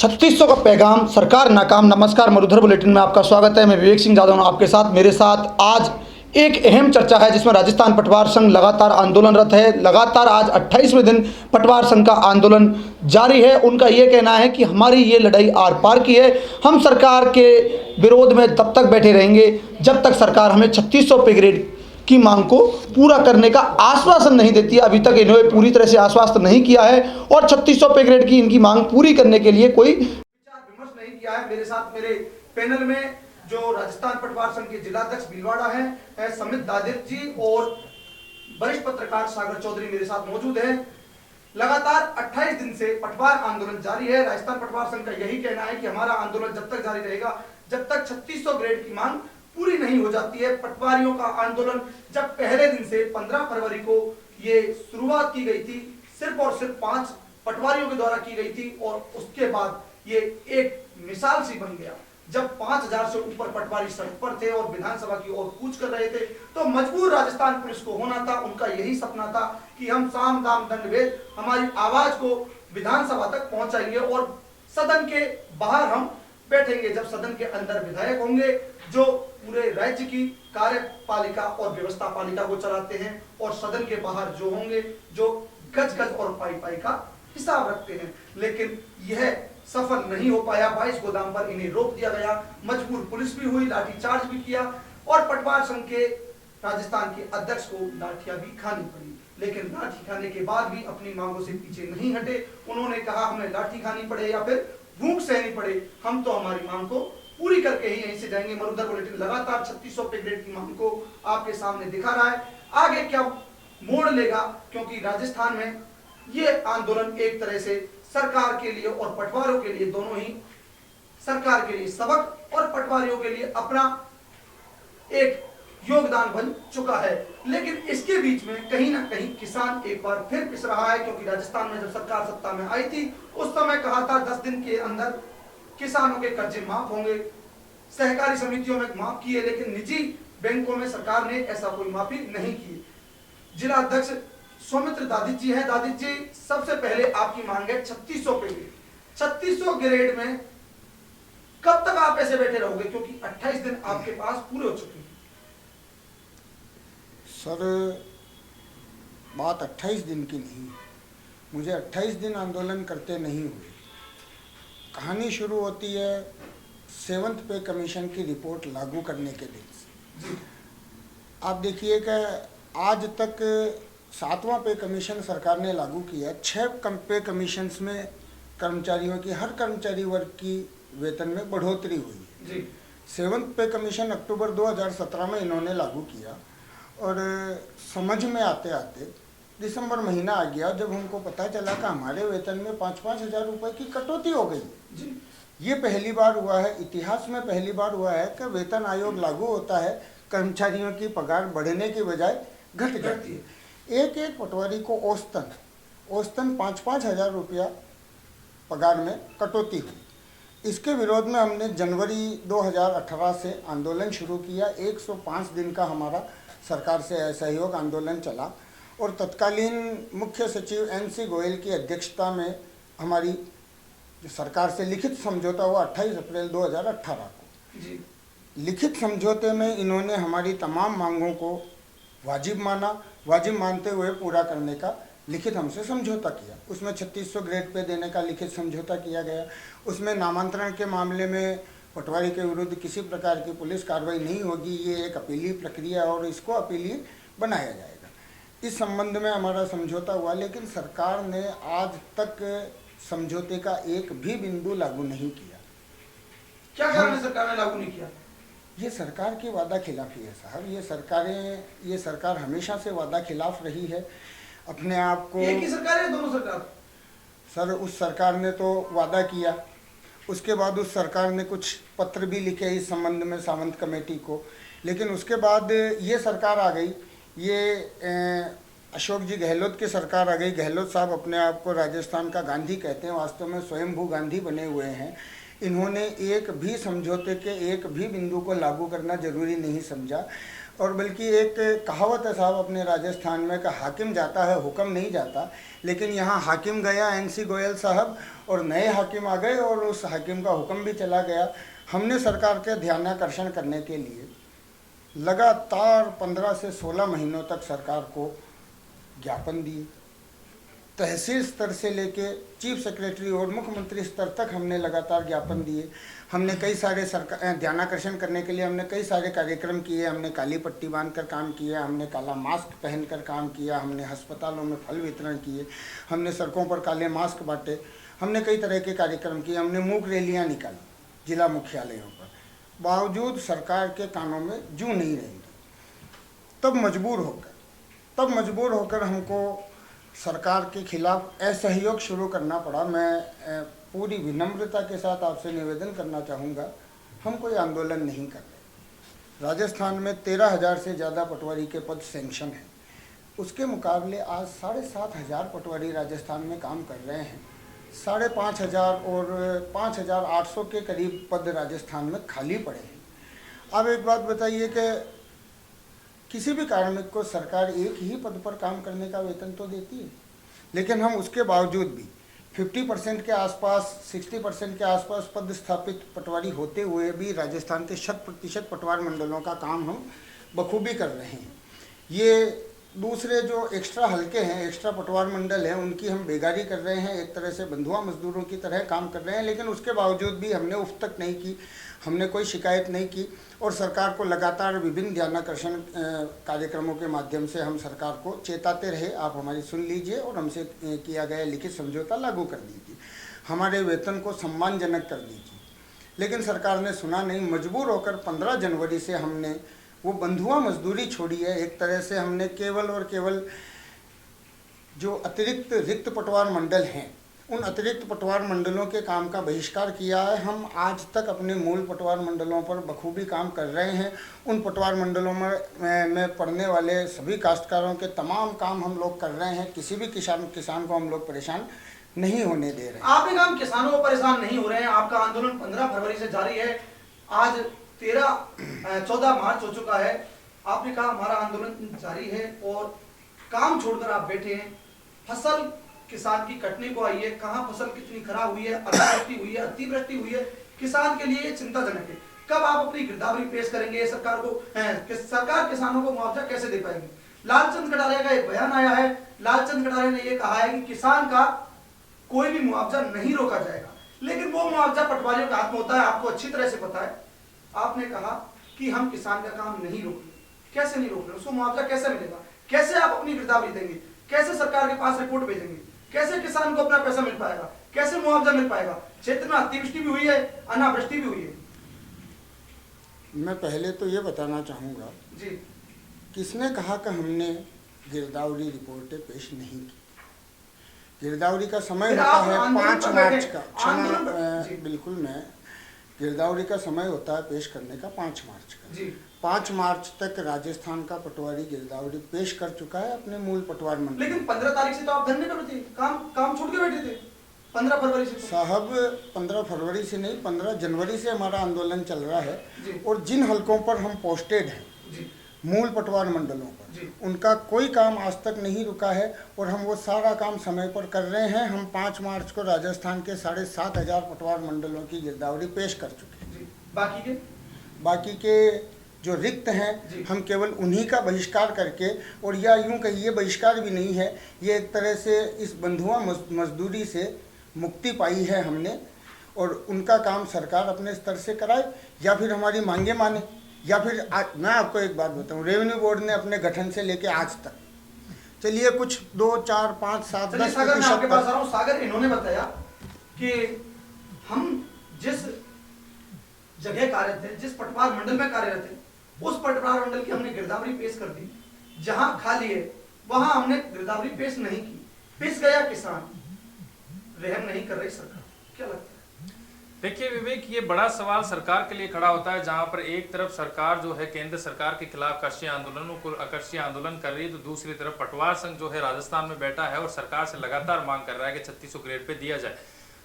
3600 का पैगाम, सरकार नाकाम। नमस्कार, मरुधर बुलेटिन में आपका स्वागत है। मैं विवेक सिंह जादव हूं आपके साथ। मेरे साथ आज एक अहम चर्चा है जिसमें राजस्थान पटवार संघ लगातार आंदोलनरत है। लगातार आज 28वें दिन पटवार संघ का आंदोलन जारी है। उनका ये कहना है कि हमारी ये लड़ाई आर पार की है, हम सरकार के विरोध में तब तक बैठे रहेंगे जब तक सरकार हमें 3600 पे ग्रेड की मांग को पूरा करने का आश्वासन नहीं देती है। अभी तक इन्होंने पूरी तरह से आश्वस्त नहीं किया है और 3600 पे ग्रेड की इनकी मांग पूरी करने के लिए कोई विचार विमर्श नहीं किया है। मेरे साथ मेरे पैनल में जो राजस्थान पटवार संघ के जिलाध्यक्ष भीलवाड़ा है समित दादिर जी और वरिष्ठ पत्रकार सागर चौधरी मेरे साथ मौजूद हैं। लगातार 28 दिन से पटवार आंदोलन जारी है। राजस्थान पटवार संघ का यही कहना है कि हमारा आंदोलन जब तक जारी रहेगा जब तक 3600 ग्रेड की मांग पूरी नहीं हो जाती है। पटवारियों का आंदोलन जब पहले दिन से 15 फरवरी को ये शुरुआत की गई थी, सिर्फ और सिर्फ 5 पटवारियों के द्वारा की गई थी और उसके बाद ये एक मिसाल सी बन गया। जब 5000 से ऊपर पटवारी सड़क पर थे और विधानसभा की ओर कूच कर रहे थे तो मजबूर राजस्थान पुलिस को होना था। उनका यही सपना था कि हम साम दाम दंड भेद हमारी आवाज को विधानसभा तक पहुंचाएंगे और सदन के बाहर हम बैठेंगे जब सदन के अंदर विधायक होंगे जो पूरे राज्य की कार्यपालिका और व्यवस्था पालिका को चलाते हैं और सदन के बाहर जो होंगे जो गज गज और पाई पाई का हिसाब रखते हैं। लेकिन यह सफल नहीं हो पाया। 22 गोदाम पर इन्हें रोक दिया गया, मजबूर पुलिस भी हुई, लाठीचार्ज भी किया और पटवार संघ के राजस्थान के अध्यक्ष को लाठियां भी खानी पड़ी। लेकिन लाठी खाने के बाद भी अपनी मांगों से पीछे नहीं हटे। उन्होंने कहा हमें लाठी खानी पड़े या फिर भूख सहनी पड़े, हम तो हमारी मांग को पूरी करके ही यहीं से जाएंगे। मरुधर बुलेटिन लगातार 3600 पे ग्रेड की मांग को आपके सामने दिखा रहा है। आगे क्या मोड़ लेगा, क्योंकि राजस्थान में ये आंदोलन एक तरह से सरकार के लिए और पटवारियों के लिए, दोनों ही सरकार के लिए सबक और पटवारियों के लिए अपना एक योगदान बन चुका है। लेकिन इसके बीच में कहीं ना कहीं किसान एक बार फिर पिस रहा है, क्योंकि राजस्थान में जब सरकार सत्ता में आई थी उस समय कहा था 10 दिन के अंदर किसानों के कर्जे माफ होंगे, सहकारी समितियों में माफ किए, लेकिन निजी बैंकों में सरकार ने ऐसा कोई माफी नहीं की। जिला अध्यक्ष सौमित्र दादित जी हैं। दादित जी, सबसे पहले आपकी मांग है 3600 पे ग्रेड। 3600 ग्रेड में कब तक आप ऐसे बैठे रहोगे, क्योंकि 28 दिन आपके पास पूरे हो चुके हैं? सर, बात 28 दिन की नहीं, मुझे 28 दिन आंदोलन करते नहीं हुए। कहानी शुरू होती है 7th पे कमीशन की रिपोर्ट लागू करने के दिन से। आप देखिए कि आज तक 7वां पे कमीशन सरकार ने लागू किया। 6 पे कमीशंस में कर्मचारियों की, हर कर्मचारी वर्ग की वेतन में बढ़ोतरी हुई है। 7th पे कमीशन अक्टूबर 2017 में इन्होंने लागू किया और समझ में आते आते दिसंबर महीना आ गया जब हमको पता चला कि हमारे वेतन में 5-5 हज़ार रुपये की कटौती हो गई। ये पहली बार हुआ है, इतिहास में पहली बार हुआ है कि वेतन आयोग लागू होता है, कर्मचारियों की पगार बढ़ने की बजाय घट जाती है। एक एक पटवारी को औसतन 5-5 हज़ार रुपया पगार में कटौती हुई। इसके विरोध में हमने जनवरी 2018 से आंदोलन शुरू किया। 105 दिन का हमारा सरकार से सहयोग आंदोलन चला और तत्कालीन मुख्य सचिव NC गोयल की अध्यक्षता में हमारी जो सरकार से लिखित समझौता हुआ 28 अप्रैल 2018 को। लिखित समझौते में इन्होंने हमारी तमाम मांगों को वाजिब माना, वाजिब मानते हुए पूरा करने का लिखित हमसे समझौता किया। उसमें 3600 ग्रेड पे देने का लिखित समझौता किया गया। उसमें नामांतरण के मामले में पटवारी के विरुद्ध किसी प्रकार की पुलिस कार्रवाई नहीं होगी, ये एक अपीलीय प्रक्रिया और इसको अपीलीय बनाया जाएगा। इस संबंध में हमारा समझौता हुआ, लेकिन सरकार ने आज तक समझौते का एक भी बिंदु लागू नहीं किया। क्या कारण है सरकार ने लागू नहीं किया? ये सरकार की वादा खिलाफी है साहब। ये सरकार हमेशा से वादा खिलाफ रही है। अपने आप को एक ही सरकार है, दोनों सरकार? सर, उस सरकार ने तो वादा किया, उसके बाद उस सरकार ने कुछ पत्र भी लिखे इस संबंध में सावंत कमेटी को, लेकिन उसके बाद ये सरकार आ गई, ये अशोक जी गहलोत की सरकार आ गई। गहलोत साहब अपने आप को राजस्थान का गांधी कहते हैं, वास्तव में स्वयंभू गांधी बने हुए हैं। इन्होंने एक भी समझौते के एक भी बिंदु को लागू करना जरूरी नहीं समझा और बल्कि एक कहावत है साहब अपने राजस्थान में कि हाकिम जाता है हुक्म नहीं जाता, लेकिन यहाँ हाकिम गया एनसी गोयल साहब और नए हाकिम आ गए और उस हाकिम का हुक्म भी चला गया। हमने सरकार के ध्यानाकर्षण करने के लिए लगातार 15 से 16 महीनों तक सरकार को ज्ञापन दिए। तहसील स्तर से लेके चीफ सेक्रेटरी और मुख्यमंत्री स्तर तक हमने लगातार ज्ञापन दिए। हमने कई सारे सरकार ध्यानाकर्षण करने के लिए हमने कई सारे कार्यक्रम किए। हमने काली पट्टी बांधकर काम किया, हमने काला मास्क पहनकर काम किया, हमने अस्पतालों में फल वितरण किए, हमने सड़कों पर काले मास्क बांटे, हमने कई तरह के कार्यक्रम किए, हमने मूक रैलियाँ निकाली जिला मुख्यालयों पर। बावजूद सरकार के कानों में जू नहीं रहेंगी। तब मजबूर होकर हमको सरकार के खिलाफ असहयोग शुरू करना पड़ा। मैं पूरी विनम्रता के साथ आपसे निवेदन करना चाहूँगा, हम कोई आंदोलन नहीं कर रहे। राजस्थान में 13,000 से ज़्यादा पटवारी के पद सेंक्शन हैं। उसके मुकाबले आज 7,500 पटवारी राजस्थान में काम कर रहे हैं। 5,500 और 5,800 के करीब पद राजस्थान में खाली पड़े हैं। अब एक बात बताइए कि किसी भी कार्मिक को सरकार एक ही पद पर काम करने का वेतन तो देती है, लेकिन हम उसके बावजूद भी 50% के आसपास 60% के आसपास पद स्थापित पटवारी होते हुए भी राजस्थान के 100% पटवार मंडलों का काम हम बखूबी कर रहे हैं। ये दूसरे जो एक्स्ट्रा हल्के हैं, एक्स्ट्रा पटवार मंडल हैं, उनकी हम बेगारी कर रहे हैं, एक तरह से बंधुआ मजदूरों की तरह काम कर रहे हैं। लेकिन उसके बावजूद भी हमने उफ तक नहीं की, हमने कोई शिकायत नहीं की और सरकार को लगातार विभिन्न ध्यानाकर्षण कार्यक्रमों के माध्यम से हम सरकार को चेताते रहे, आप हमारी सुन लीजिए और हमसे किया गया लिखित समझौता लागू कर दीजिए, हमारे वेतन को सम्मानजनक कर दीजिए। लेकिन सरकार ने सुना नहीं। मजबूर होकर 15 जनवरी से हमने वो बंधुआ मजदूरी छोड़ी है। एक तरह से हमने केवल और केवल जो अतिरिक्त रिक्त पटवार मंडल हैं, उन अतिरिक्त पटवार मंडलों के काम का बहिष्कार किया है। हम आज तक अपने मूल पटवार मंडलों पर बखूबी काम कर रहे हैं। उन पटवार मंडलों में पढ़ने वाले सभी काश्तकारों के तमाम काम हम लोग कर रहे हैं। किसी भी किसान को हम लोग परेशान नहीं होने दे रहे हैं। आपने कहा किसानों को परेशान नहीं हो रहे हैं, आपका आंदोलन 15 फरवरी से जारी है, आज 14 मार्च हो चुका है। आपने कहा हमारा आंदोलन जारी है और काम छोड़कर आप बैठे हैं। फसल किसान की कटने को आई है, कहां फसल कितनी खराब हुई है, अतिवृष्टि हुई है, अतिवृष्टि हुई है, किसान के लिए चिंताजनक है। कब आप अपनी गिरदावरी पेश करेंगे सरकार को? सरकार किसानों को मुआवजा कैसे दे पाएगी? लालचंद कटारिया का एक बयान आया है, लालचंद कटारिया ने यह कहा है कि किसान का कोई भी मुआवजा नहीं रोका जाएगा, लेकिन वो मुआवजा पटवारियों के हाथ में होता है, आपको अच्छी तरह से पता है। आपने कहा कि हम किसान का काम नहीं रोक रहे। कैसे नहीं रोक रहे? उसको मुआवजा कैसे मिलेगा? कैसे आप अपनी गिरदावरी देंगे? कैसे सरकार के पास रिपोर्ट भेजेंगे? कैसे किसान को अपना पैसा मिल पाएगा? कैसे मुआवजा मिल पाएगा? क्षेत्र में अतिवृष्टि भी हुई है, अनावृष्टि भी हुई है। मैं पहले तो ये बताना चाहूँगा जी, किसने कहा कि हमने गिरदावरी रिपोर्टें पेश नहीं की? गिरदावरी का समय होता है 5 मार्च का। बिल्कुल, मैं गिरदावरी का समय होता है पेश करने का 5 मार्च का। जी, 5 मार्च तक राजस्थान का पटवारी गिरदावरी पेश कर चुका है अपने मूल पटवार मंडल। लेकिन 15 तारीख से तो आप धरने पर थे, काम छोड़ के बैठे थे। 15 फरवरी से साहब 15 फरवरी से नहीं, 15 जनवरी से हमारा आंदोलन चल रहा है। जी। और जिन हलकों पर हम पोस्टेड हैं, जी, मूल पटवार मंडलों पर, जी, उनका कोई काम आज तक नहीं रुका है और हम वो सारा काम समय पर कर रहे हैं। हम 5 मार्च को राजस्थान के 7,500 पटवार मंडलों की गिरदावरी पेश कर चुके हैं। जी। बाकी के जो रिक्त हैं, हम केवल उन्हीं का बहिष्कार करके, और या यूं कहिए बहिष्कार भी नहीं है, ये एक तरह से इस बंधुआ मजदूरी से मुक्ति पाई है हमने, और उनका काम सरकार अपने स्तर से कराए या फिर हमारी मांगे माने, या फिर मैं आपको एक बात बताऊं, रेवेन्यू बोर्ड ने अपने गठन से लेके आज तक, चलिए कुछ 2, 4, 5, 7, 10 सागर, मैं आपके पास आ रहा हूं। सागर, इन्होंने बताया कि हम जिस जगह कार्यरत थे, जिस पटवार मंडल में कार्यरत थे, उस पटवार मंडल की हमने गिरदावरी पेश कर दी। जहां खाली है वहां हमने गिरदावरी पेश नहीं की। पिस गया किसान, रहम नहीं कर रही सरकार। क्या लगता है? देखिए विवेक, ये बड़ा सवाल सरकार के लिए खड़ा होता है, जहां पर एक तरफ सरकार जो है केंद्र सरकार के खिलाफ आकर्षीय आंदोलन कर रही है, तो दूसरी तरफ पटवार संघ जो है राजस्थान में बैठा है और सरकार से लगातार मांग कर रहा है कि 3600 ग्रेड पे दिया जाए।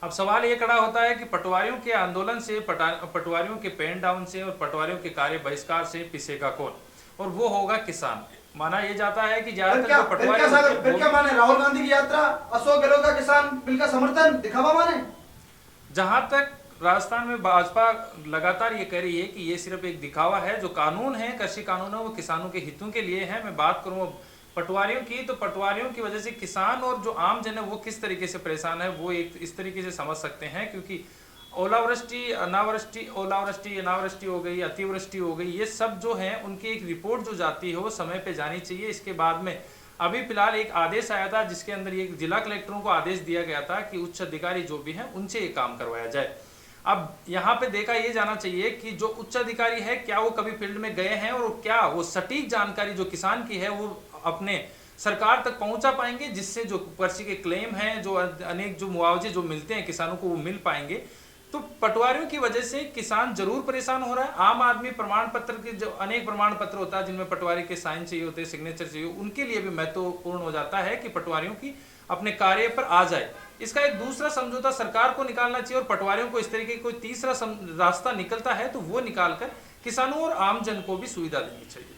अब सवाल ये खड़ा होता है कि पटवारियों के आंदोलन से, पटवारियों के पेन डाउन से और पटवारियों के कार्य बहिष्कार से पिसेगा कौन? और वो होगा किसान। माना ये जाता है कि फिर ज्यादातर क्या जो फिर पटवारी क्या होते सागर हैं, फिर वो क्या माने राहुल गांधी की यात्रा, अशोक गहलोत का किसान बिल का समर्थन दिखावा माने? जहां तक राजस्थान में भाजपा लगातार ये कह रही है कि ये सिर्फ एक दिखावा है, जो कानून है, कृषि कानून है, वो किसानों के हितों के लिए है। मैं बात करूं पटवारियों की, तो पटवारियों की वजह से किसान और जो आम जन है वो किस तरीके से परेशान है, वो एक इस तरीके से समझ सकते हैं। क्योंकि ओलावृष्टि अनावृष्टि, ओलावृष्टि अनावृष्टि हो गई, अतिवृष्टि हो गई, ये सब जो है उनकी एक रिपोर्ट जो जाती है वो समय पे जानी चाहिए। इसके बाद में अभी फिलहाल एक आदेश आया था जिसके अंदर ये जिला कलेक्टरों को आदेश दिया गया था कि उच्च अधिकारी जो भी हैं उनसे ये काम करवाया जाए। अब यहाँ पे देखा ये जाना चाहिए कि जो उच्च अधिकारी है क्या वो कभी फील्ड में गए हैं, और क्या वो सटीक जानकारी जो किसान की है वो अपने सरकार तक पहुंचा पाएंगे, जिससे जो कृषि के क्लेम हैं, जो अनेक जो मुआवजे जो मिलते हैं किसानों को, वो मिल पाएंगे। तो पटवारियों की वजह से किसान जरूर परेशान हो रहा है। आम आदमी प्रमाण पत्र के जो अनेक प्रमाण पत्र होता है जिनमें पटवारी के साइन चाहिए होते हैं, सिग्नेचर चाहिए, उनके लिए भी महत्वपूर्ण हो जाता है कि पटवारियों की अपने कार्य पर आ जाए। इसका एक दूसरा समझौता सरकार को निकालना चाहिए, और पटवारियों को इस तरीके कोई तीसरा रास्ता निकलता है तो वो निकालकर किसानों और आम जन को भी सुविधा देनी चाहिए।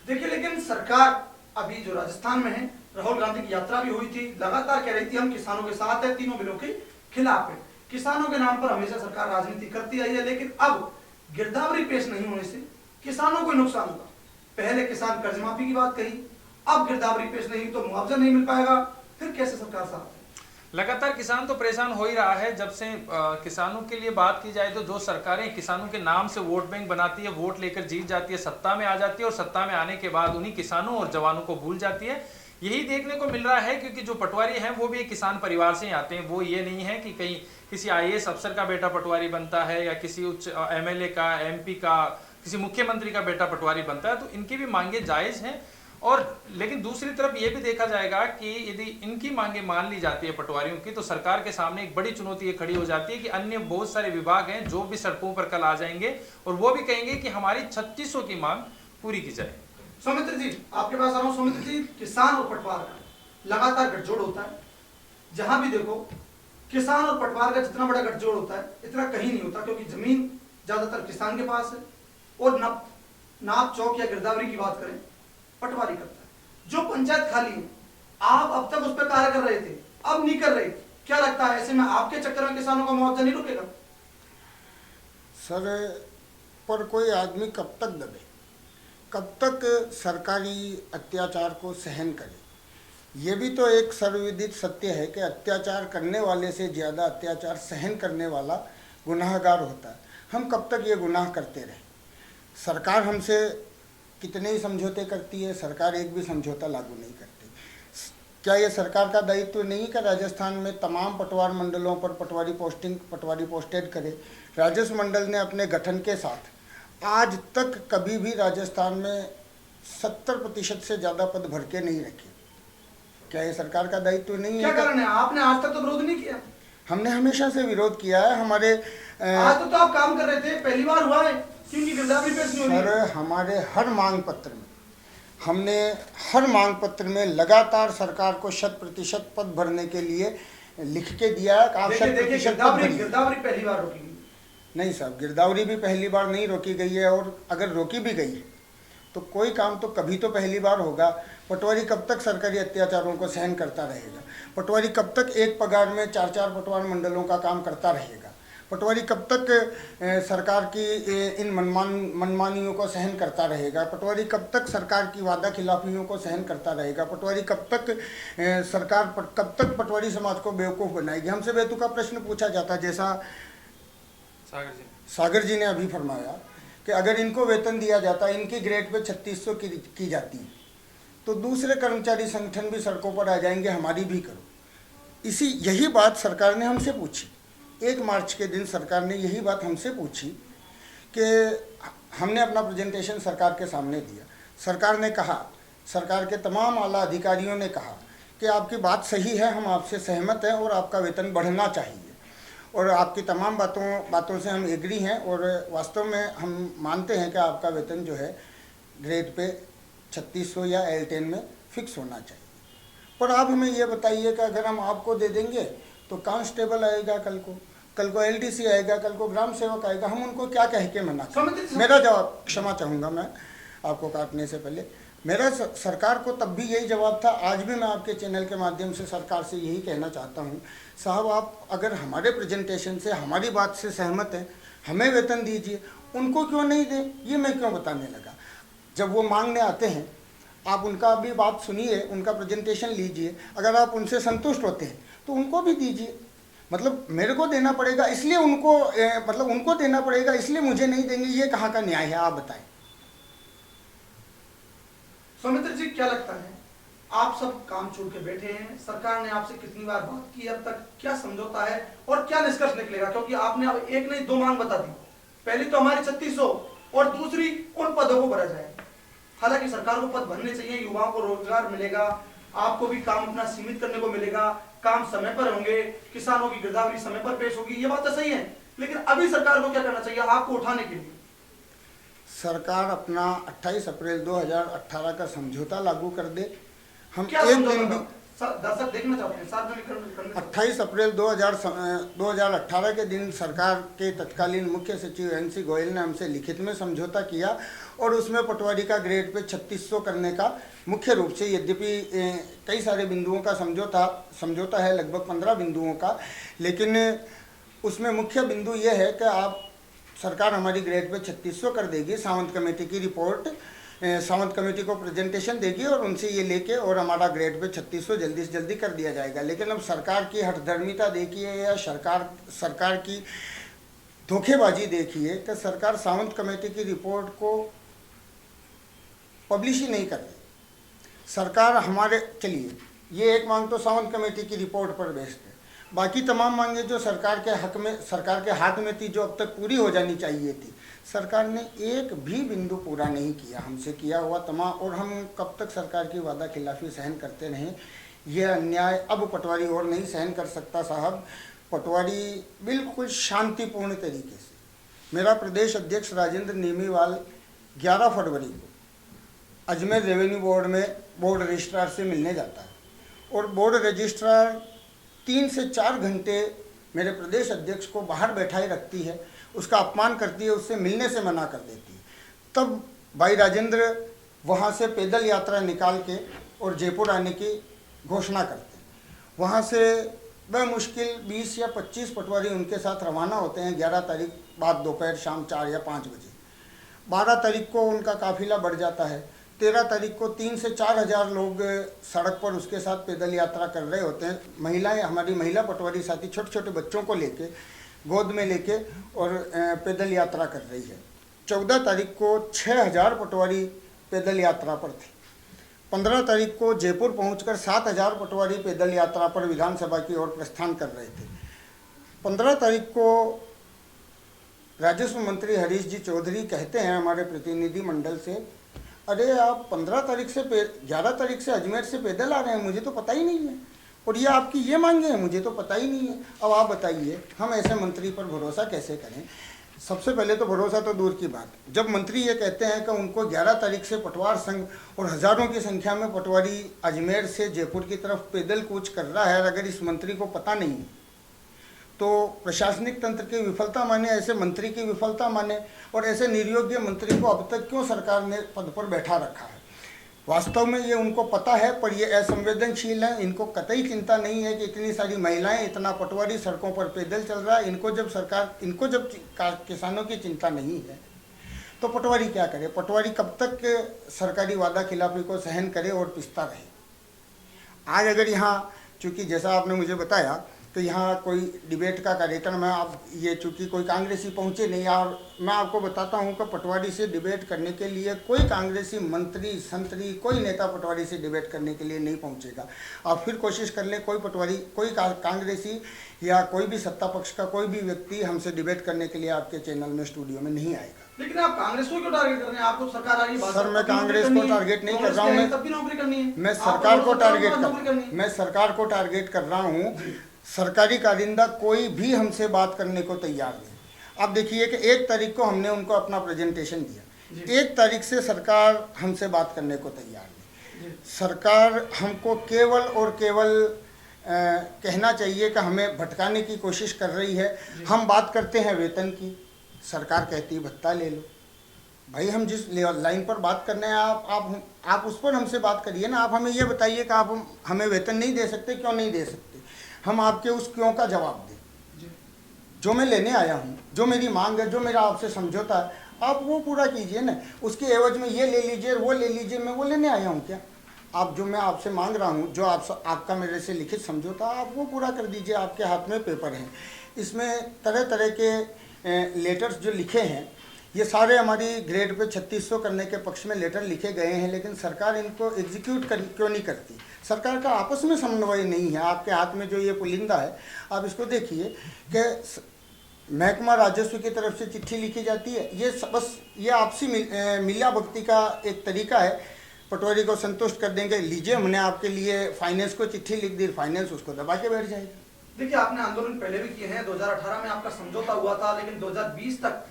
देखिए, लेकिन सरकार अभी जो राजस्थान में है, राहुल गांधी की यात्रा भी हुई थी, लगातार कह रही थी हम किसानों के साथ है, तीनों बिलों के खिलाफ है। किसानों के नाम पर हमेशा सरकार राजनीति करती आई है, लेकिन अब गिरदावरी पेश नहीं होने से किसानों को नुकसान होगा। पहले किसान कर्ज माफी की बात कही, अब गिरदावरी पेश नहीं तो मुआवजा नहीं मिल पाएगा, फिर कैसे सरकार साथ है? लगातार किसान तो परेशान हो ही रहा है। जब से किसानों के लिए बात की जाए तो जो सरकारें किसानों के नाम से वोट बैंक बनाती है, वोट लेकर जीत जाती है, सत्ता में आ जाती है, और सत्ता में आने के बाद उन्हीं किसानों और जवानों को भूल जाती है। यही देखने को मिल रहा है, क्योंकि जो पटवारी हैं वो भी एक किसान परिवार से ही आते हैं। वो ये नहीं है कि कहीं किसी IAS अफसर का बेटा पटवारी बनता है, या किसी उच्च MLA का, MP का, किसी मुख्यमंत्री का बेटा पटवारी बनता है। तो इनकी भी मांगे जायज हैं, और लेकिन दूसरी तरफ ये भी देखा जाएगा कि यदि इनकी मांगे मान ली जाती है पटवारियों की, तो सरकार के सामने एक बड़ी चुनौती ये खड़ी हो जाती है कि अन्य बहुत सारे विभाग हैं जो भी सड़कों पर कल आ जाएंगे, और वो भी कहेंगे कि हमारी 3600 की मांग पूरी की जाए। सौमित्र जी, आपके पास आ रहा हूं। सौमित्र जी, किसान और पटवार का लगातार गठजोड़ होता है, जहां भी देखो किसान और पटवार का जितना बड़ा गठजोड़ होता है इतना कहीं नहीं होता, क्योंकि जमीन ज्यादातर किसान के पास है, और नाप चौक या गिरदावरी की बात करें पटवारी करता है। जो पंचायत खाली है, आप अब तक उस पर कार्य कर रहे थे, अब नहीं कर रहे, क्या लगता है ऐसे में आपके चक्कर में किसानों का मुआवजा नहीं रुकेगा? सर, पर कोई आदमी कब तक दबे, कब तक सरकारी अत्याचार को सहन करे? ये भी तो एक सर्वविदित सत्य है कि अत्याचार करने वाले से ज़्यादा अत्याचार सहन करने वाला गुनाहगार होता है। हम कब तक ये गुनाह करते रहे? सरकार हमसे कितने ही समझौते करती है, सरकार एक भी समझौता लागू नहीं करती। क्या ये सरकार का दायित्व नहीं कि राजस्थान में तमाम पटवार मंडलों पर पटवारी पोस्टेड करे? राजस्व मंडल ने अपने गठन के साथ आज तक कभी भी राजस्थान में 70% से ज़्यादा पद भर के नहीं रखे। क्या ये सरकार का दायित्व नहीं है? क्या कारण है? आपने आज तक तो विरोध नहीं किया। हमने हमेशा से विरोध किया है। हमारे आज तो आप काम कर रहे थे, पहली बार हुआ है क्योंकि गिरदावरी पेश नहीं हो रही। सर, हमारे हर मांग पत्र में हमने हर मांग पत्र में लगातार सरकार को 100% पद भरने के लिए लिख के दिया है। आप 100% पद भरिए। गिरदावरी पहली बार रोकी गई नहीं साहब, गिरदावरी भी पहली बार नहीं रोकी गई है, और अगर रोकी भी गई है तो कोई काम तो कभी तो पहली बार होगा। पटवारी कब तक सरकारी अत्याचारों को सहन करता रहेगा? पटवारी कब तक एक पगार में 4-4 पटवार मंडलों का काम करता रहेगा? पटवारी कब तक सरकार की इन मनमानियों को सहन करता रहेगा? पटवारी कब तक सरकार की वादा खिलाफियों को सहन करता रहेगा? पटवारी कब तक कब तक पटवारी समाज को बेवकूफ़ बनाएगी? हमसे बेतुका प्रश्न पूछा जाता, जैसा सागर जी ने अभी फरमाया कि अगर इनको वेतन दिया जाता, इनकी ग्रेड पे 3600 की जाती, तो दूसरे कर्मचारी संगठन भी सड़कों पर आ जाएंगे, हमारी भी करो। यही बात सरकार ने हमसे पूछी। 1 मार्च के दिन सरकार ने यही बात हमसे पूछी कि हमने अपना प्रेजेंटेशन सरकार के सामने दिया। सरकार ने कहा, सरकार के तमाम आला अधिकारियों ने कहा कि आपकी बात सही है, हम आपसे सहमत हैं और आपका वेतन बढ़ना चाहिए, और आपकी तमाम बातों से हम एग्री हैं, और वास्तव में हम मानते हैं कि आपका वेतन जो है ग्रेड पे 3600 या L10 में फिक्स होना चाहिए। पर आप हमें ये बताइए कि अगर हम आपको दे देंगे तो कांस्टेबल आएगा, कल को LDC आएगा, कल को ग्राम सेवक आएगा, हम उनको क्या कह के मना करें? मेरा जवाब, क्षमा चाहूँगा मैं, आपको काटने से पहले। मेरा सरकार को तब भी यही जवाब था, आज भी मैं आपके चैनल के माध्यम से सरकार से यही कहना चाहता हूँ, साहब आप अगर हमारे प्रेजेंटेशन से, हमारी बात से सहमत हैं, हमें वेतन दीजिए, उनको क्यों नहीं दें, ये मैं क्यों बताने लगा। जब वो मांगने आते हैं, आप उनका भी बात सुनिए, उनका प्रेजेंटेशन लीजिए, अगर आप उनसे संतुष्ट होते हैं तो उनको भी दीजिए। मतलब मेरे को देना पड़ेगा इसलिए उनको मतलब उनको देना पड़ेगा इसलिए मुझे नहीं देंगे, ये कहाँ का न्याय है, आप बताएं। सौमित्र जी, क्या लगता है, आप सब काम छोड़ के बैठे हैं, सरकार ने आपसे कितनी बार बात की, अब तक क्या समझौता है और क्या निष्कर्ष निकलेगा? क्योंकि आपने अब एक नहीं दो मांग बता दी, पहली तो हमारी 3600 और दूसरी उन पदों को भरा जाए। हालांकि सरकार को पद भरने चाहिए, युवाओं को रोजगार मिलेगा, आपको भी काम अपना सीमित करने को मिलेगा, काम समय पर होंगे, किसानों की गिरदावरी समय पर पेश होगी, ये बात तो सही है, लेकिन अभी सरकार को क्या करना चाहिए आपको उठाने के लिए? सरकार अपना 28 अप्रैल 2018 का समझौता लागू कर दे। हम क्या एक दिन भी दर्शक देखना चाहते हैं, सार्वजनिक करने 28 अप्रैल 2018 के दिन सरकार के तत्कालीन मुख्य सचिव NC गोयल ने हमसे लिखित में समझौता किया और उसमें पटवारी का ग्रेड पे 3600 करने का मुख्य रूप से, यद्यपि कई सारे बिंदुओं का समझौता है, लगभग 15 बिंदुओं का, लेकिन उसमें मुख्य बिंदु ये है कि आप सरकार हमारी ग्रेड पे 3600 कर देगी, सावंत कमेटी की रिपोर्ट सावंत कमेटी को प्रेजेंटेशन देगी और उनसे ये लेके और हमारा ग्रेड पे 3600 जल्दी से जल्दी कर दिया जाएगा। लेकिन अब सरकार की हठधर्मिता देखिए या सरकार की धोखेबाजी देखिए कि सरकार सावंत कमेटी की रिपोर्ट को पब्लिश ही नहीं कर रही। सरकार हमारे, चलिए ये एक मांग तो सावंत कमेटी की रिपोर्ट पर बेस्ड है, बाकी तमाम मांगे जो सरकार के हाथ में थी, जो अब तक पूरी हो जानी चाहिए थी, सरकार ने एक भी बिंदु पूरा नहीं किया। हमसे किया हुआ तमाम, और हम कब तक सरकार की वादा खिलाफी सहन करते रहें, यह अन्याय अब पटवारी और नहीं सहन कर सकता साहब। पटवारी बिल्कुल शांतिपूर्ण तरीके से, मेरा प्रदेश अध्यक्ष राजेंद्र नेमीवाल 11 फरवरी को अजमेर रेवेन्यू बोर्ड में बोर्ड रजिस्ट्रार से मिलने जाता है और बोर्ड रजिस्ट्रार 3 से 4 घंटे मेरे प्रदेश अध्यक्ष को बाहर बैठाए रखती है, उसका अपमान करती है, उससे मिलने से मना कर देती है। तब भाई राजेंद्र वहाँ से पैदल यात्रा निकाल के और जयपुर आने की घोषणा करते हैं। वहाँ से मुश्किल 20 या 25 पटवारी उनके साथ रवाना होते हैं 11 तारीख बाद दोपहर शाम 4 या 5 बजे। 12 तारीख को उनका काफिला बढ़ जाता है। 13 तारीख को 3 से 4 हज़ार लोग सड़क पर उसके साथ पैदल यात्रा कर रहे होते हैं। महिलाएं, हमारी महिला पटवारी साथी छोटे छोटे बच्चों को लेके, गोद में लेके और पैदल यात्रा कर रही है। 14 तारीख को 6000 पटवारी पैदल यात्रा पर थे। 15 तारीख को जयपुर पहुंचकर 7000 पटवारी पैदल यात्रा पर विधानसभा की ओर प्रस्थान कर रहे थे। 15 तारीख को राजस्व मंत्री हरीश जी चौधरी कहते हैं हमारे प्रतिनिधि मंडल से, अरे आप 15 तारीख से 11 तारीख से अजमेर से पैदल आ रहे हैं, मुझे तो पता ही नहीं है, और ये आपकी ये मांगे हैं, मुझे तो पता ही नहीं है। अब आप बताइए हम ऐसे मंत्री पर भरोसा कैसे करें? सबसे पहले तो भरोसा तो दूर की बात, जब मंत्री ये कहते हैं कि उनको 11 तारीख से पटवार संघ और हज़ारों की संख्या में पटवारी अजमेर से जयपुर की तरफ पैदल कूच कर रहा है, अगर इस मंत्री को पता नहीं तो प्रशासनिक तंत्र की विफलता माने, ऐसे मंत्री की विफलता माने, और ऐसे निर्योग्य मंत्री को अब तक क्यों सरकार ने पद पर बैठा रखा है? वास्तव में ये उनको पता है, पर ये असंवेदनशील है। इनको कतई चिंता नहीं है कि इतनी सारी महिलाएं, इतना पटवारी सड़कों पर पैदल चल रहा है। इनको जब किसानों की चिंता नहीं है तो पटवारी क्या करे? पटवारी कब तक सरकारी वादा खिलाफी को सहन करे और पिसता रहे? आज अगर यहाँ, चूँकि जैसा आपने मुझे बताया तो यहाँ कोई डिबेट का कार्यक्रम है, आप ये चूँकि कोई कांग्रेसी पहुँचे नहीं, और मैं आपको बताता हूँ कि पटवारी से डिबेट करने के लिए कोई कांग्रेसी मंत्री, संतरी, कोई नेता पटवारी से डिबेट करने के लिए नहीं पहुँचेगा। आप फिर कोशिश कर लें, कोई पटवारी, कोई कांग्रेसी या कोई भी सत्ता पक्ष का कोई भी व्यक्ति हमसे डिबेट करने के लिए आपके चैनल में, स्टूडियो में नहीं आएगा। लेकिन आप कांग्रेस को क्यों टारगेट कर रहे हैं? आपको सरकार आ रही है। सर, मैं कांग्रेस को टारगेट नहीं कर रहा हूँ, तब भी नौकरी करनी है। मैं सरकार को टारगेट कर रहा हूँ। सरकारी कारिंदा कोई भी हमसे बात करने को तैयार नहीं। आप देखिए कि 1 तारीख को हमने उनको अपना प्रेजेंटेशन दिया, 1 तारीख से सरकार हमसे बात करने को तैयार नहीं। सरकार हमको केवल और केवल कहना चाहिए कि हमें भटकाने की कोशिश कर रही है। हम बात करते हैं वेतन की, सरकार कहती है भत्ता ले लो। भाई हम जिस लाइन पर बात करने हैं आप उस पर हमसे बात करिए ना। आप हमें ये बताइए कि आप हमें वेतन नहीं दे सकते, क्यों नहीं दे सकते? हम आपके उस क्यों का जवाब दें। जो मैं लेने आया हूँ, जो मेरी मांग है, जो मेरा आपसे समझौता है, आप वो पूरा कीजिए ना। उसके एवज में ये ले लीजिए, वो ले लीजिए, मैं वो लेने आया हूँ क्या? आप जो मैं आपसे मांग रहा हूँ, जो आपका मेरे से लिखित समझौता, आप वो पूरा कर दीजिए। आपके हाथ में पेपर हैं, इसमें तरह तरह के लेटर्स जो लिखे हैं, ये सारे हमारी ग्रेड पे 3600 करने के पक्ष में लेटर लिखे गए हैं, लेकिन सरकार इनको एग्जीक्यूट क्यों नहीं करती? सरकार का आपस में समन्वय नहीं है। आपके हाथ में जो ये पुलिंदा है, आप इसको देखिए कि महकमा राजस्व की तरफ से चिट्ठी लिखी जाती है। ये बस ये आपसी मिला भक्ति का एक तरीका है, पटवारी को संतुष्ट कर देंगे, लीजिए हमने आपके लिए फाइनेंस को चिट्ठी लिख दी, फाइनेंस उसको दबा के बैठ जाएगा। देखिए, आपने आंदोलन पहले भी किए हैं। 2018 में आपका समझौता हुआ था, लेकिन 2020 तक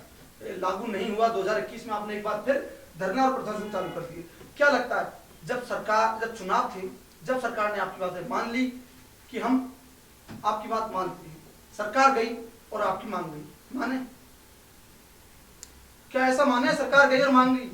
लागू नहीं हुआ। 2021 में आपने एक बार फिर धरना और प्रदर्शन चालू कर दिए। क्या लगता है, जब चुनाव थे, जब सरकार ने आपकी बातें मान ली कि हम आपकी बात मानते हैं, सरकार गई और आपकी मांग गई, माने? क्या ऐसा माने सरकार गई और मांग गई?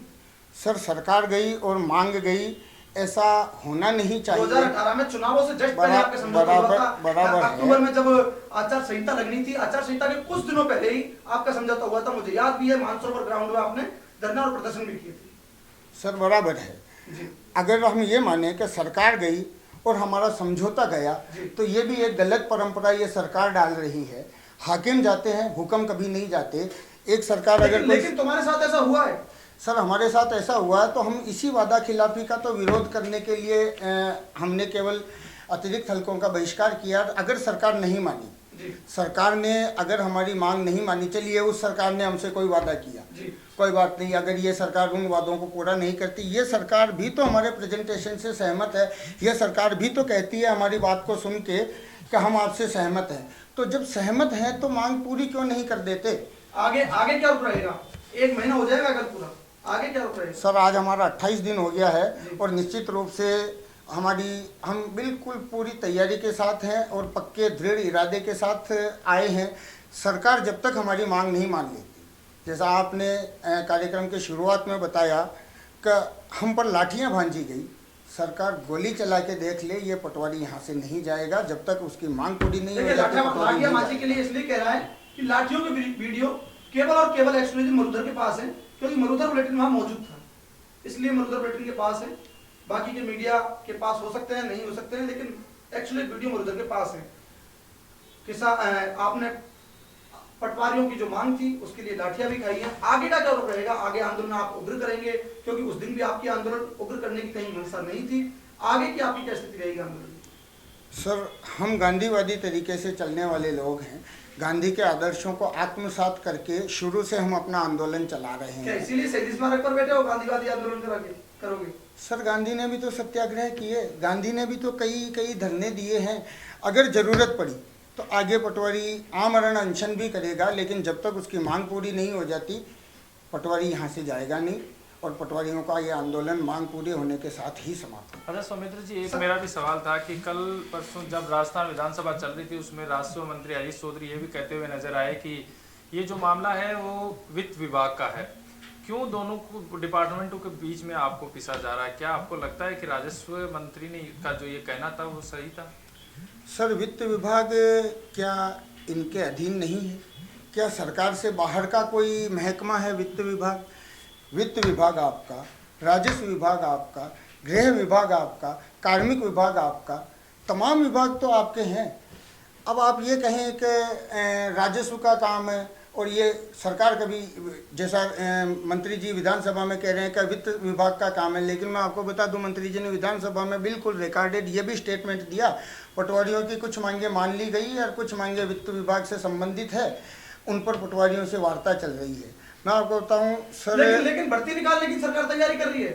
सर, सरकार गई और मांग गई, ऐसा होना नहीं चाहिए। 2018 में चुनावों से जस्ट पहले आपके समझौता हुआ था। बराबर अक्टूबर में जब आचार संहिता लगनी थी, आचार संहिता के कुछ दिनों पहले ही आपका समझौता हुआ था। मुझे याद भी है, मानसरोवर ग्राउंड में आपने धरना और प्रदर्शन भी किए थे। सर, बराबर है जी। अगर हम ये माने कि सरकार गई और हमारा समझौता गया, तो ये भी एक गलत परंपरा ये सरकार डाल रही है। हाकिम जाते हैं, हुक्म कभी नहीं जाते। एक सरकार लेकिन तुम्हारे साथ ऐसा हुआ है? सर, हमारे साथ ऐसा हुआ है तो हम इसी वादा खिलाफी का तो विरोध करने के लिए हमने केवल अतिरिक्त हलकों का बहिष्कार किया। अगर सरकार नहीं मानी, सरकार ने अगर हमारी मांग नहीं मानी, चलिए उस सरकार ने हमसे कोई वादा किया, कोई बात नहीं। अगर ये सरकार उन वादों को पूरा नहीं करती, ये सरकार भी तो हमारे प्रेजेंटेशन से सहमत है, ये सरकार भी तो कहती है हमारी बात को सुन के कि हम आपसे सहमत हैं। तो जब सहमत हैं तो मांग पूरी क्यों नहीं कर देते? आगे क्या रुक रहेगा? 1 महीना हो जाएगा अगर पूरा, आगे क्या रुक रहेगा? सर, आज हमारा 28 दिन हो गया है और निश्चित रूप से हम बिल्कुल पूरी तैयारी के साथ हैं और पक्के दृढ़ इरादे के साथ आए हैं। सरकार जब तक हमारी मांग नहीं मान लेती, जैसा आपने कार्यक्रम के शुरुआत में बताया कि हम पर लाठियां भांजी गई, सरकार गोली चला के देख ले, ये पटवारी यहाँ से नहीं जाएगा जब तक उसकी मांग पूरी नहीं हो जाती। लाठियां भांजी के लिए इसलिए कह रहा है कि लाठियों के वीडियो केवल और केवल एक्सक्लूसिव मरुधर के पास है, क्योंकि मरुधर बुलेटिन वहां मौजूद था, इसलिए मरुधर बुलेटिन के पास है। बाकी के मीडिया के पास हो सकते हैं, नहीं हो सकते हैं, लेकिन एक्चुअली वीडियो मरुधर के पास है। आपने पटवारियों की जो मांग थी उसके लिए लाठियां भी खाई हैं। आगे का क्या रहेगा? आगे आंदोलन आप उग्र करेंगे, क्योंकि उस दिन भी आपकी आंदोलन उग्र करने की कहीं मंशा नहीं थी। आगे की आपकी क्या स्थिति रहेगी आंदोलन? सर, हम गांधीवादी तरीके से चलने वाले लोग हैं। गांधी के आदर्शों को आत्मसात करके शुरू से हम अपना आंदोलन चला रहे हैं। क्या इसीलिए शहीद स्मारक पर बैठे हो, गांधीवादी आंदोलन करोगे? सर, गांधी ने भी तो सत्याग्रह किए, गांधी ने भी तो कई धरने दिए हैं। अगर ज़रूरत पड़ी तो आगे पटवारी आमरण अनशन भी करेगा, लेकिन जब तक उसकी मांग पूरी नहीं हो जाती, पटवारी यहाँ से जाएगा नहीं और पटवारियों का ये आंदोलन मांग पूरी होने के साथ ही समाप्त होगा। अच्छा सौमित्र जी, एक मेरा भी सवाल था कि कल परसों जब राजस्थान विधानसभा चल रही थी, उसमें राजस्व मंत्री हरीश चौधरी ये भी कहते हुए नजर आए कि ये जो मामला है वो वित्त विभाग का है। क्यों दोनों को डिपार्टमेंटों के बीच में आपको पिसा जा रहा है? क्या आपको लगता है कि राजस्व मंत्री ने का जो ये कहना था वो सही था? सर, वित्त विभाग क्या इनके अधीन नहीं है? क्या सरकार से बाहर का कोई महकमा है वित्त विभाग? वित्त विभाग आपका, राजस्व विभाग आपका, गृह विभाग आपका, कार्मिक विभाग आपका, तमाम विभाग तो आपके हैं। अब आप ये कहें कि राजस्व का काम है और ये सरकार का भी, जैसा मंत्री जी विधानसभा में कह रहे हैं कि वित्त विभाग का काम है, लेकिन मैं आपको बता दूं, मंत्री जी ने विधानसभा में बिल्कुल रिकॉर्डेड ये भी स्टेटमेंट दिया, पटवारियों की कुछ मांगे मान ली गई और कुछ मांगे वित्त विभाग से संबंधित है, उन पर पटवारियों से वार्ता चल रही है। मैं आपको बताऊं सर, लेकिन भर्ती निकालने की सरकार तैयारी कर रही है।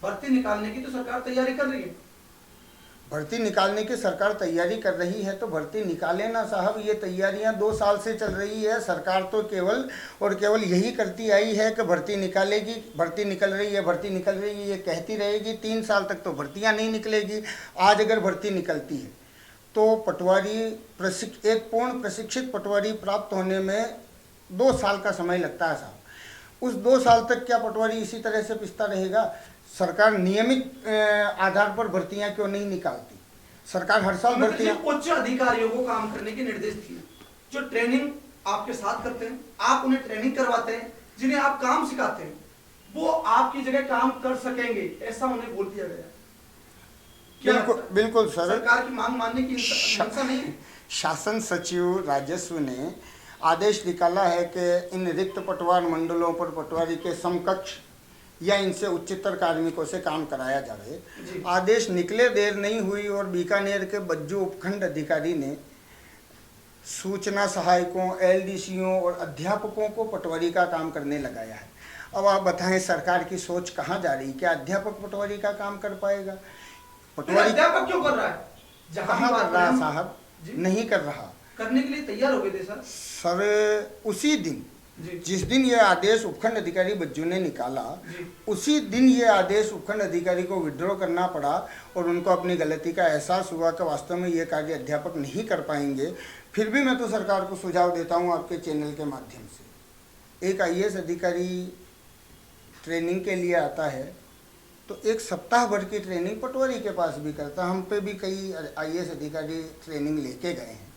भर्ती निकालने की तो सरकार तैयारी कर रही है। भर्ती निकालने की सरकार तैयारी कर रही है तो भर्ती निकाले ना साहब। ये तैयारियां 2 साल से चल रही है। सरकार तो केवल और केवल यही करती आई है कि भर्ती निकालेगी, भर्ती निकल रही है, भर्ती निकल रही है, ये कहती रहेगी। 3 साल तक तो भर्तियां नहीं निकलेगी। आज अगर भर्ती निकलती है तो पटवारी एक पूर्ण प्रशिक्षित पटवारी प्राप्त होने में 2 साल का समय लगता है साहब। उस 2 साल तक क्या पटवारी इसी तरह से पिसता रहेगा? सरकार नियमित आधार पर भर्तियां क्यों नहीं निकालती? सरकार हर साल भर्तियां। उच्च अधिकारियों को काम करने के निर्देश दिए, जो ट्रेनिंग आपके साथ करते हैं, आप उन्हें ट्रेनिंग करवाते हैं, जिन्हें आप काम सिखाते हैं, वो आपकी जगह काम कर सकेंगे, ऐसा उन्हें बोल दिया गया। क्या बिल्कुल सर, सरकार की मांग मानने की मंशा नहीं है। शासन सचिव राजस्व ने आदेश निकाला है कि इन रिक्त पटवार मंडलों पर पटवारी के समकक्ष या इनसे उच्चतर कार्मिकों से काम कराया जाए। आदेश निकले देर नहीं हुई और बीकानेर के बज्जू उपखंड अधिकारी ने सूचना सहायकों, एलडीसीओं और अध्यापकों को पटवारी का काम करने लगाया है। अब आप बताएं, सरकार की सोच कहाँ जा रही? क्या अध्यापक पटवारी का काम कर पाएगा? पटवारी अध्यापक क्यों कर रहा है? कहाँ कर रहा है साहब? नहीं कर रहा। करने के लिए तैयार हो गए थे सर उसी दिन जिस दिन ये आदेश उपखंड अधिकारी बज्जू ने निकाला, उसी दिन ये आदेश उपखंड अधिकारी को विड्रॉ करना पड़ा और उनको अपनी गलती का एहसास हुआ कि वास्तव में ये कार्य अध्यापक नहीं कर पाएंगे। फिर भी मैं तो सरकार को सुझाव देता हूँ आपके चैनल के माध्यम से, एक आईएएस अधिकारी ट्रेनिंग के लिए आता है तो 1 सप्ताह भर की ट्रेनिंग पटवारी के पास भी करता। हम पे भी कई आईएएस अधिकारी ट्रेनिंग लेके गए हैं।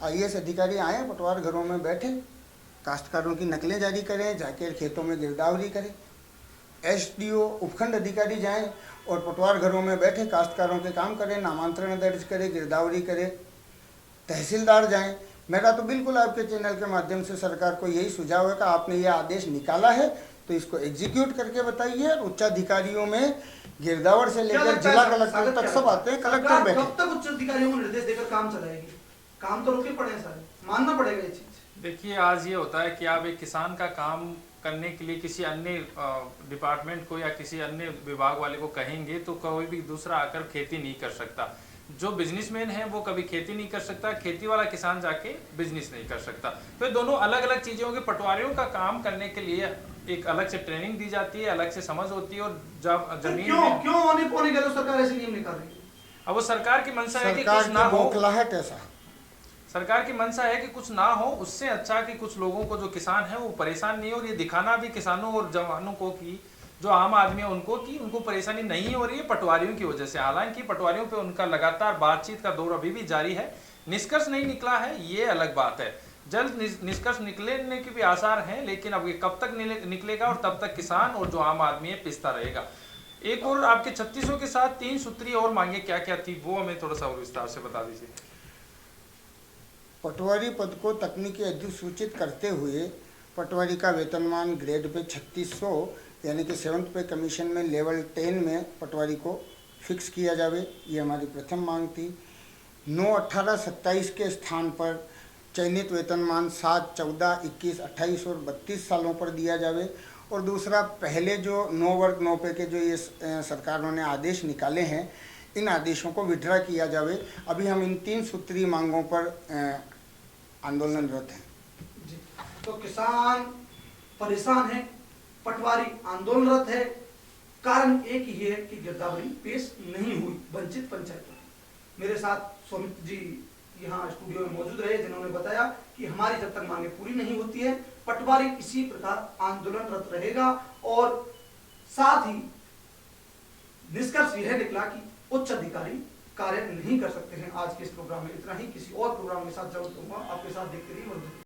आईएएस अधिकारी आए, पटवार घरों में बैठे, काश्तकारों की नकलें जारी करें, जाके खेतों में गिरदावरी करें। एसडीओ उपखंड अधिकारी जाएं और पटवार घरों में बैठे काश्तकारों के काम करें, नामांतरण दर्ज करें, गिरदावरी करें। तहसीलदार जाएं। मेरा तो बिल्कुल आपके चैनल के माध्यम से सरकार को यही सुझाव है कि आपने ये आदेश निकाला है तो इसको एग्जीक्यूट करके बताइए। और उच्चाधिकारियों में गिरदावर से लेकर जिला कलेक्टर तक सब आते हैं। कलेक्टर बैठे कब तक उच्च अधिकारियों को निर्देश देकर काम चलाएगी? काम तो रुके पड़े हैं सारे, मानना पड़ेगा ये चीज। देखिए, आज ये होता है कि आप एक किसान का काम करने के लिए किसी अन्य डिपार्टमेंट को या किसी अन्य विभाग वाले को कहेंगे तो कोई भी दूसरा आकर खेती नहीं कर सकता। जो बिजनेसमैन है वो कभी खेती नहीं कर सकता, खेती वाला किसान जाके बिजनेस नहीं कर सकता। तो ये दोनों अलग अलग चीजें होंगी। पटवारियों का काम करने के लिए एक अलग से ट्रेनिंग दी जाती है, अलग से समझ होती है। और जब जमीन क्यों होने पौने गए तो सरकार ऐसे नियम निकाल रही है? अब वो सरकार की मंशा है कि सरकार कुछ ना की हो। बौखलाहट है साहब। सरकार की मंशा है कि कुछ ना हो, उससे अच्छा कि कुछ लोगों को जो किसान है वो परेशान नहीं हो। और ये दिखाना भी किसानों और जवानों को कि जो आम आदमी है उनको कि उनको परेशानी नहीं हो रही है पटवारियों की वजह से। हालांकि पटवारियों पे उनका लगातार बातचीत का दौर अभी भी जारी है। निष्कर्ष नहीं निकला है, ये अलग बात है। जल्द निष्कर्ष निकलने के भी आसार हैं, लेकिन अब ये कब तक निकलेगा और तब तक किसान और जो आम आदमी है पिसता रहेगा। एक और आपके 3600 के साथ 3 सूत्री और मांगे क्या क्या थी, वो हमें थोड़ा सा और विस्तार से बता दीजिए। पटवारी पद को तकनीकी अधिसूचित करते हुए पटवारी का वेतनमान ग्रेड पे 3600 यानी कि 7th पे कमीशन में लेवल 10 में पटवारी को फिक्स किया जावे, ये हमारी प्रथम मांग थी। 9, 18, 27 के स्थान पर चयनित वेतनमान 7, 14, 21, 28 और 32 सालों पर दिया जावे। और दूसरा, पहले जो 9 वर्ग 9 पे के जो ये सरकारों ने आदेश निकाले हैं, इन आदेशों को विड्रा किया जावे। अभी हम इन 3 सूत्री मांगों पर आंदोलनरत हैं। जी, तो किसान परेशान है, पटवारी आंदोलनरत है। कारण एक ही है कि गिरदावरी पेश नहीं हुई वंचित पंचायतों। मेरे साथ सौमित्र जी यहाँ स्टूडियो में मौजूद रहे, जिन्होंने बताया कि हमारी जब तक मांगे पूरी नहीं होती है, पटवारी इसी प्रकार आंदोलनरत रहेगा। और साथ ही निष्कर्ष यह निकला कि उच्च अधिकारी कार्य नहीं कर सकते हैं। आज के इस प्रोग्राम में इतना ही। किसी और प्रोग्राम के साथ जरूर दूंगा। आपके साथ देखते रहिए।